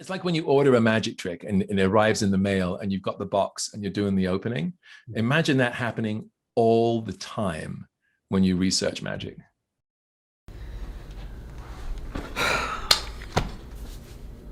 It's like when you order a magic trick and it arrives in the mail and you've got the box and you're doing the opening. Imagine that happening all the time when you research magic.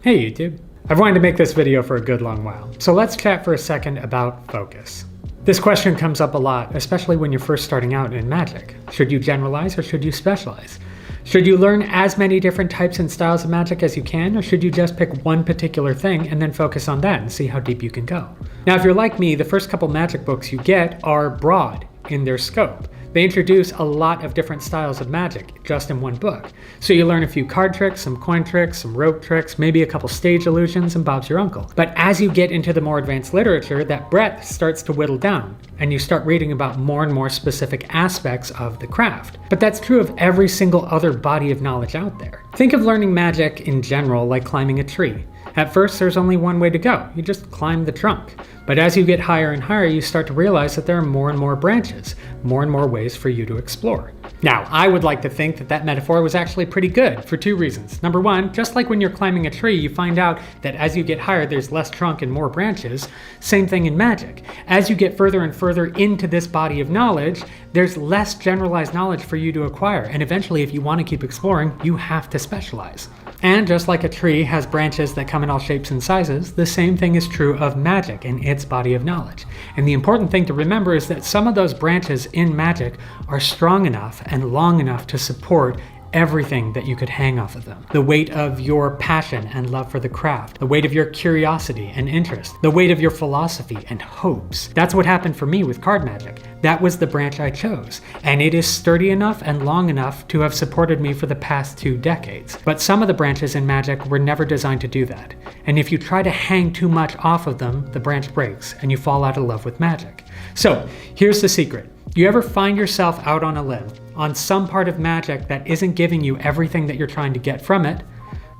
Hey YouTube. I've wanted to make this video for a good long while, so let's chat for a second about focus. This question comes up a lot, especially when you're first starting out in magic. Should you generalize or should you specialize? Should you learn as many different types and styles of magic as you can, or should you just pick one particular thing and then focus on that and see how deep you can go? Now, if you're like me, the first couple magic books you get are broad in their scope. They introduce a lot of different styles of magic just in one book. So you learn a few card tricks, some coin tricks, some rope tricks, maybe a couple stage illusions, and Bob's your uncle. But as you get into the more advanced literature, that breadth starts to whittle down, and you start reading about more and more specific aspects of the craft. But that's true of every single other body of knowledge out there. Think of learning magic in general like climbing a tree. At first, there's only one way to go. You just climb the trunk. But as you get higher and higher, you start to realize that there are more and more branches, more and more ways for you to explore. Now, I would like to think that that metaphor was actually pretty good for two reasons. Number one, just like when you're climbing a tree, you find out that as you get higher, there's less trunk and more branches. Same thing in magic. As you get further and further into this body of knowledge, there's less generalized knowledge for you to acquire. And eventually, if you want to keep exploring, you have to specialize. And just like a tree has branches that come in all shapes and sizes, the same thing is true of magic and its body of knowledge. And the important thing to remember is that some of those branches in magic are strong enough and long enough to support everything that you could hang off of them. The weight of your passion and love for the craft, the weight of your curiosity and interest, the weight of your philosophy and hopes. That's what happened for me with card magic. That was the branch I chose, and it is sturdy enough and long enough to have supported me for the past 2 decades. But some of the branches in magic were never designed to do that. And if you try to hang too much off of them, the branch breaks and you fall out of love with magic. So here's the secret. You ever find yourself out on a limb, on some part of magic that isn't giving you everything that you're trying to get from it,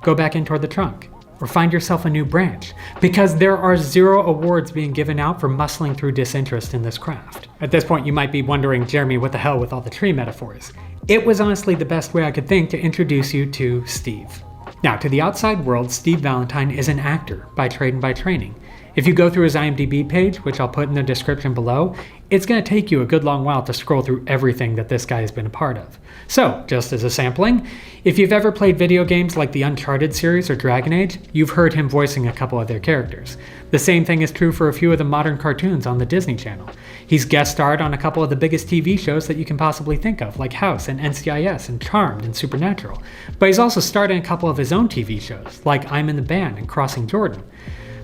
go back in toward the trunk, or find yourself a new branch, because there are 0 awards being given out for muscling through disinterest in this craft. At this point, you might be wondering, Jeremy, what the hell with all the tree metaphors? It was honestly the best way I could think to introduce you to Steve. Now, to the outside world, Steve Valentine is an actor by trade and by training. If you go through his IMDb page, which I'll put in the description below, it's going to take you a good long while to scroll through everything that this guy has been a part of. So, just as a sampling, if you've ever played video games like the Uncharted series or Dragon Age, you've heard him voicing a couple of their characters. The same thing is true for a few of the modern cartoons on the Disney Channel. He's guest starred on a couple of the biggest TV shows that you can possibly think of, like House and NCIS and Charmed and Supernatural. But he's also starred in a couple of his own TV shows, like I'm in the Band and Crossing Jordan.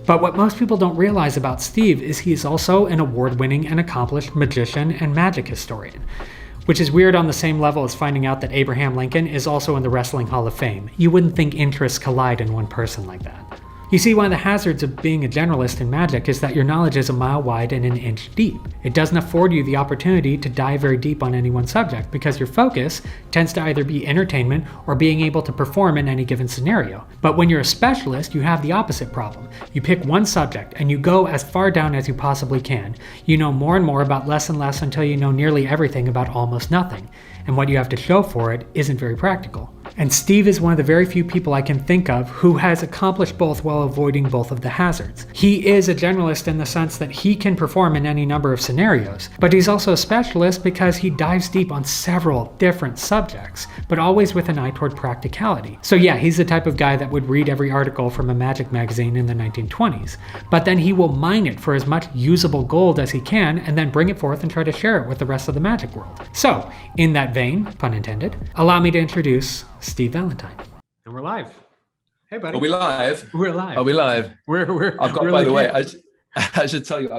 But what most people don't realize about Steve is he's also an award-winning and accomplished magician and magic historian, which is weird on the same level as finding out that Abraham Lincoln is also in the Wrestling Hall of Fame. You wouldn't think interests collide in one person like that. You see, one of the hazards of being a generalist in magic is that your knowledge is a mile wide and an inch deep. It doesn't afford you the opportunity to dive very deep on any one subject because your focus tends to either be entertainment or being able to perform in any given scenario. But when you're a specialist, you have the opposite problem. You pick one subject and you go as far down as you possibly can. You know more and more about less and less until you know nearly everything about almost nothing. And what you have to show for it isn't very practical. And Steve is one of the very few people I can think of who has accomplished both while avoiding both of the hazards. He is a generalist in the sense that he can perform in any number of scenarios, but he's also a specialist because he dives deep on several different subjects, but always with an eye toward practicality. So yeah, he's the type of guy that would read every article from a magic magazine in the 1920s, but then he will mine it for as much usable gold as he can and then bring it forth and try to share it with the rest of the magic world. So, in that vein, pun intended, allow me to introduce Steve Valentine. And we're live. Hey, buddy. Are we live? We're live. Are we live? I've got, by the way, I should tell you,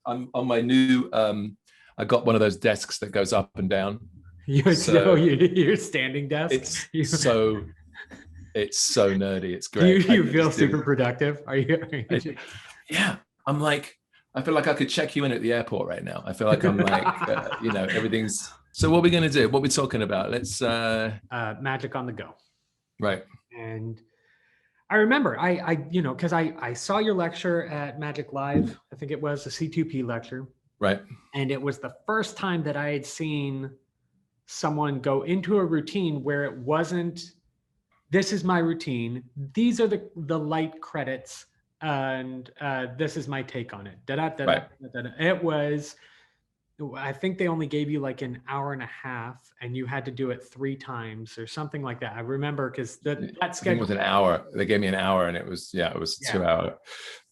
I'm on my new, I got one of those desks that goes up and down. Your standing desk? It's so nerdy. It's great. Do you feel super productive? Are you? Yeah. I'm like, I feel like I could check you in at the airport right now. I feel like I'm like, everything's. So what are we going to do? What are we talking about? Let's magic on the go. Right. And I remember because I saw your lecture at Magic Live. I think it was the C2P lecture. Right. And it was the first time that I had seen someone go into a routine where it wasn't this is my routine. These are the light credits, and this is my take on it. Right. It was, I think they only gave you like an hour and a half, and you had to do it 3 times or something like that. I remember because that I think it schedule was an hour. They gave me an hour, and it was it was Yeah. 2 hour.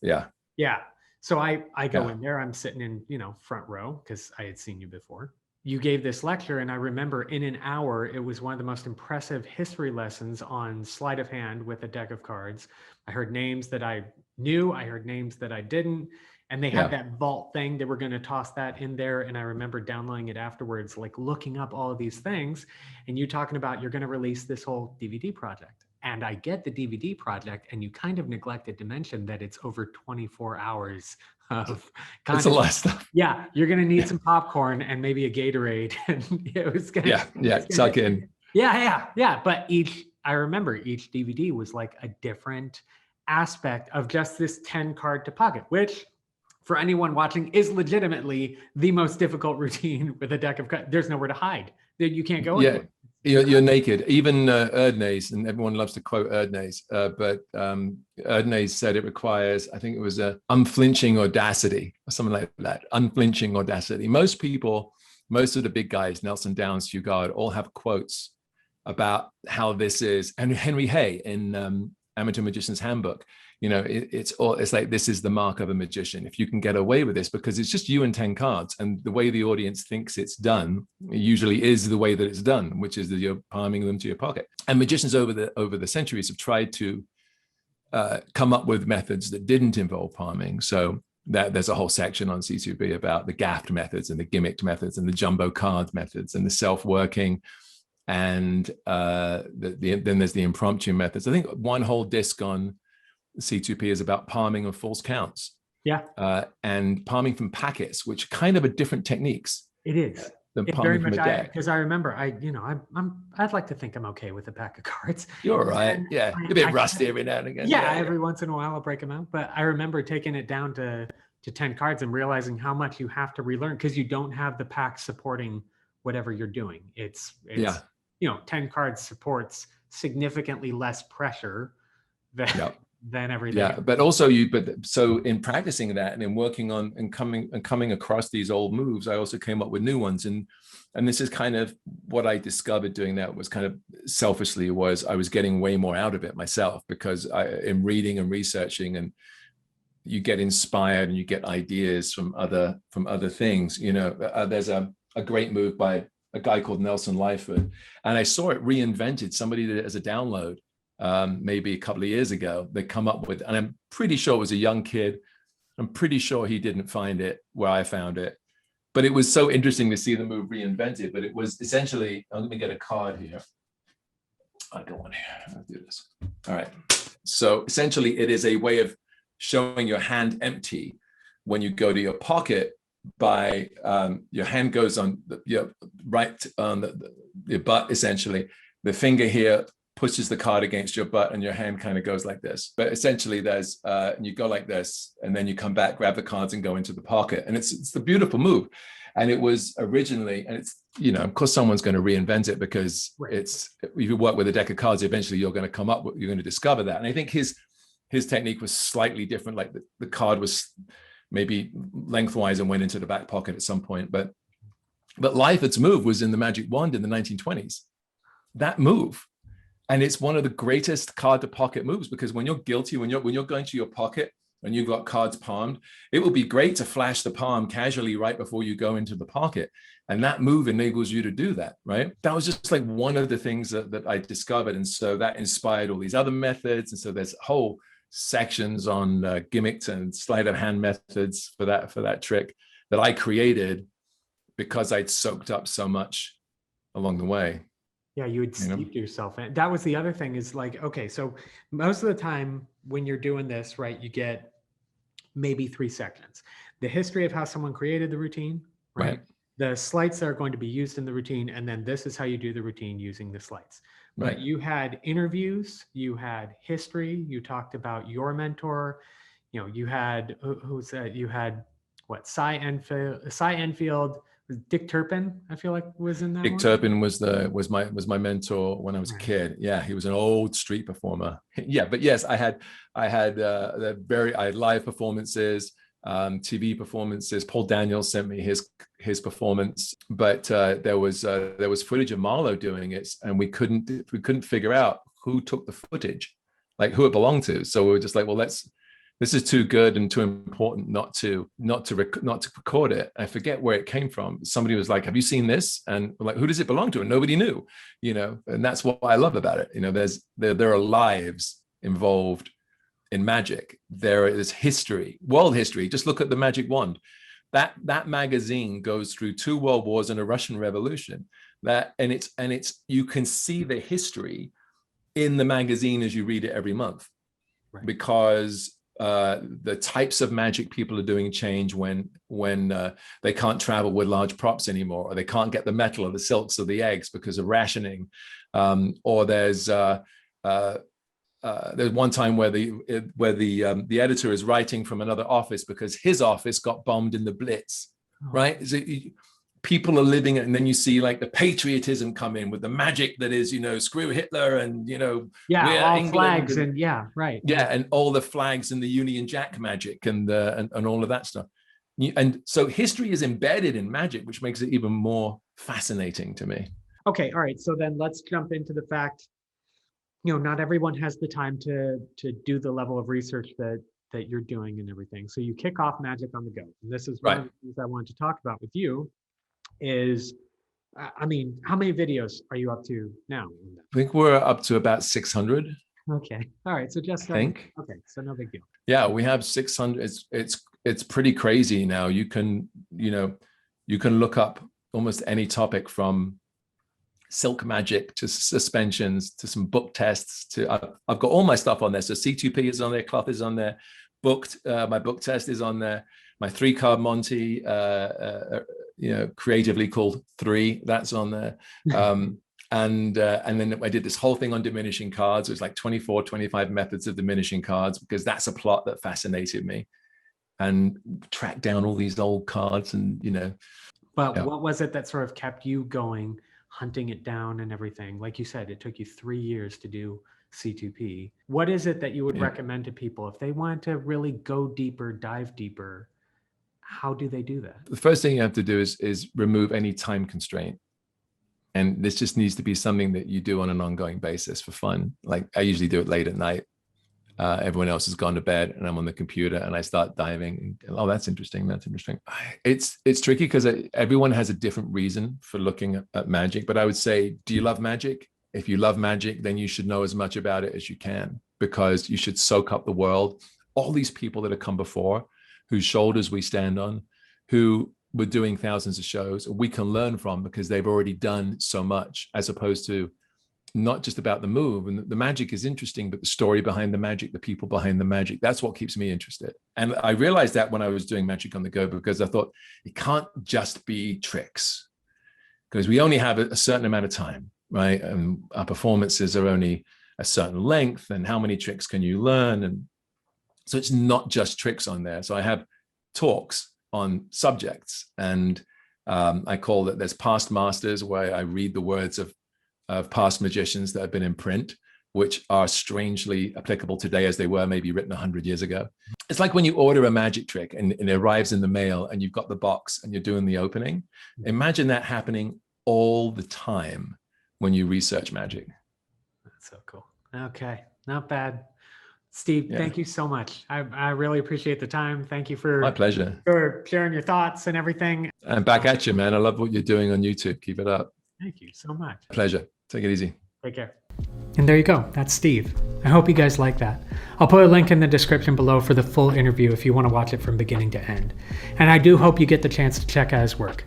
Yeah. Yeah. So I go Yeah. in there, I'm sitting in, front row because I had seen you before. You gave this lecture, and I remember in an hour, it was one of the most impressive history lessons on sleight of hand with a deck of cards. I heard names that I knew, I heard names that I didn't, and they had Yeah. that vault thing. They were going to toss that in there. And I remember downloading it afterwards, like looking up all of these things, and you talking about you're going to release this whole DVD project. And I get the DVD project, and you kind of neglected to mention that it's over 24 hours of content. It's a lot of stuff. Yeah, you're gonna need some popcorn and maybe a Gatorade, and it was gonna. Suck in. Yeah. But I remember each DVD was like a different aspect of just this 10 card to pocket, which for anyone watching is legitimately the most difficult routine with a deck of cards. There's nowhere to hide. You can't go anywhere. You're naked. Even Erdnase, and everyone loves to quote Erdnase, but Erdnase said it requires, I think it was a unflinching audacity or something like that. Unflinching audacity. Most people, most of the big guys, Nelson Downs, Fugard, all have quotes about how this is. And Henry Hay in Amateur Magician's Handbook, it's like, this is the mark of a magician. If you can get away with this, because it's just you and 10 cards, and the way the audience thinks it's done usually is the way that it's done, which is that you're palming them to your pocket. And magicians over the centuries have tried to come up with methods that didn't involve palming. So there's a whole section on C2B about the gaffed methods and the gimmicked methods and the jumbo card methods and the self-working. And then there's the impromptu methods. I think one whole disc on C2P is about palming of false counts. Yeah. And palming from packets, which kind of are different techniques. It is. Than palming from a deck. Because I remember, I'd like to think I'm okay with a pack of cards. You're all right. Yeah. You're a bit rusty every now and again. Yeah, every once in a while I'll break them out. But I remember taking it down to 10 cards and realizing how much you have to relearn because you don't have the pack supporting whatever you're doing. It's 10 cards supports significantly less pressure than everything. Yeah, but also so in practicing that and in working on and coming across these old moves, I also came up with new ones. And this is kind of what I discovered doing that was kind of selfishly was I was getting way more out of it myself because in reading and researching, and you get inspired and you get ideas from other things. There's a great move by a guy called Nelson Lyford, and I saw it reinvented. Somebody did it as a download maybe a couple of years ago. They come up with, and I'm pretty sure it was a young kid. I'm pretty sure he didn't find it where I found it, but it was so interesting to see the move reinvented. But it was essentially, let me get a card here. I'll go on here. I'll do this. All right. So essentially, it is a way of showing your hand empty when you go to your pocket by your hand goes on your right on your butt, essentially. The finger here pushes the card against your butt and your hand kind of goes like this. But essentially there's, you go like this and then you come back, grab the cards and go into the pocket. And it's the beautiful move. And it was originally, and it's, of course someone's going to reinvent it because it's, if you work with a deck of cards, eventually you're going to come up with, you're going to discover that. And I think his technique was slightly different. Like the card was maybe lengthwise and went into the back pocket at some point. But Lyford's move was in the Magic Wand in the 1920s. That move. And it's one of the greatest card to pocket moves because when you're guilty, when you're going to your pocket and you've got cards palmed, it will be great to flash the palm casually right before you go into the pocket. And that move enables you to do that, right? That was just like one of the things that I discovered. And so that inspired all these other methods. And so there's whole sections on gimmicks and sleight of hand methods for that trick that I created because I'd soaked up so much along the way. Yeah, you would steep yourself in. That was the other thing is like, okay, so most of the time when you're doing this, right, you get maybe 3 sections. The history of how someone created the routine, right? The sleights that are going to be used in the routine, and then this is how you do the routine using the sleights. But you had interviews, you had history, you talked about your mentor, you had, you had what, Cy Enfield, Dick Turpin, I feel like, was in that Dick one. Turpin was my mentor when I was a kid. Yeah, he was an old street performer. Yeah, but yes, I had live performances, TV performances. Paul Daniels sent me his performance, but there was footage of Marlowe doing it, and we couldn't figure out who took the footage, like who it belonged to. So we were just like, well, this is too good and too important not to record it. I forget where it came from. Somebody was like, have you seen this? And we're like, who does it belong to? And nobody knew, and that's what I love about it. There are lives involved in magic. There is history, world history. Just look at the magic wand. That magazine goes through 2 world wars and a Russian revolution. And it's you can see the history in the magazine as you read it every month, right? Because the types of magic people are doing change when they can't travel with large props anymore, or they can't get the metal or the silks or the eggs because of rationing, or there's one time where the editor is writing from another office because his office got bombed in the Blitz, right? So people are living it, and then you see like the patriotism come in with the magic that is, screw Hitler and all England flags and right. Yeah, and all the flags and the Union Jack magic and all of that stuff. And so history is embedded in magic, which makes it even more fascinating to me. Okay, all right. So then let's jump into the fact, not everyone has the time to do the level of research that you're doing and everything. So you kick off Magic on the Go. And this is one of the things I wanted to talk about with you is, how many videos are you up to now? I think we're up to about 600. Okay. All right. So just think. Okay. So no big deal. Yeah, we have 600. It's pretty crazy now. You can look up almost any topic from silk magic to suspensions to some book tests I've got all my stuff on there. So C2P is on there, cloth is on there, my book test is on there, my 3-card Monty, creatively called 3, that's on there. And then I did this whole thing on diminishing cards. It was like 25 methods of diminishing cards, because that's a plot that fascinated me, and tracked down all these old cards and, But what was it that sort of kept you going, hunting it down and everything? Like you said, it took you 3 years to do C2P. What is it that you would recommend to people if they want to really go deeper, dive deeper? How do they do that? The first thing you have to do is remove any time constraint. And this just needs to be something that you do on an ongoing basis for fun. Like I usually do it late at night. Everyone else has gone to bed and I'm on the computer and I start diving. Oh, that's interesting. That's interesting. It's tricky because everyone has a different reason for looking at magic. But I would say, do you love magic? If you love magic, then you should know as much about it as you can, because you should soak up the world. All these people that have come before, whose shoulders we stand on, who were doing thousands of shows, we can learn from, because they've already done so much, as opposed to not just about the move. And the magic is interesting, but the story behind the magic, the people behind the magic, that's what keeps me interested. And I realized that when I was doing Magic on the Go, because I thought it can't just be tricks, because we only have a certain amount of time, right? And our performances are only a certain length, and how many tricks can you learn? And so it's not just tricks on there. So I have talks on subjects, and I call it, there's past masters, where I read the words of past magicians that have been in print, which are strangely applicable today as they were maybe written 100 years ago. It's like when you order a magic trick and it arrives in the mail and you've got the box and you're doing the opening. Imagine that happening all the time when you research magic. That's so cool. Okay, not bad. Steve, thank you so much. I really appreciate the time. Thank you for my pleasure, for sharing your thoughts and everything. And back at you, man. I love what you're doing on YouTube. Keep it up. Thank you so much. Pleasure. Take it easy. Take care. And there you go. That's Steve. I hope you guys like that. I'll put a link in the description below for the full interview if you want to watch it from beginning to end. And I do hope you get the chance to check out his work.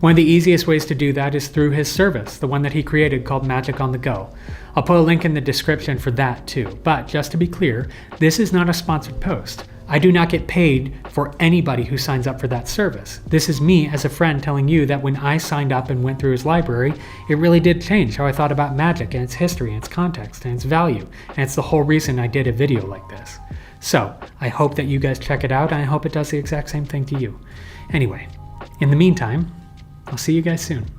One of the easiest ways to do that is through his service, the one that he created called Magic on the Go. I'll put a link in the description for that too. But just to be clear, this is not a sponsored post. I do not get paid for anybody who signs up for that service. This is me as a friend telling you that when I signed up and went through his library, it really did change how I thought about magic and its history and its context and its value. And it's the whole reason I did a video like this. So I hope that you guys check it out, and I hope it does the exact same thing to you. Anyway, in the meantime, I'll see you guys soon.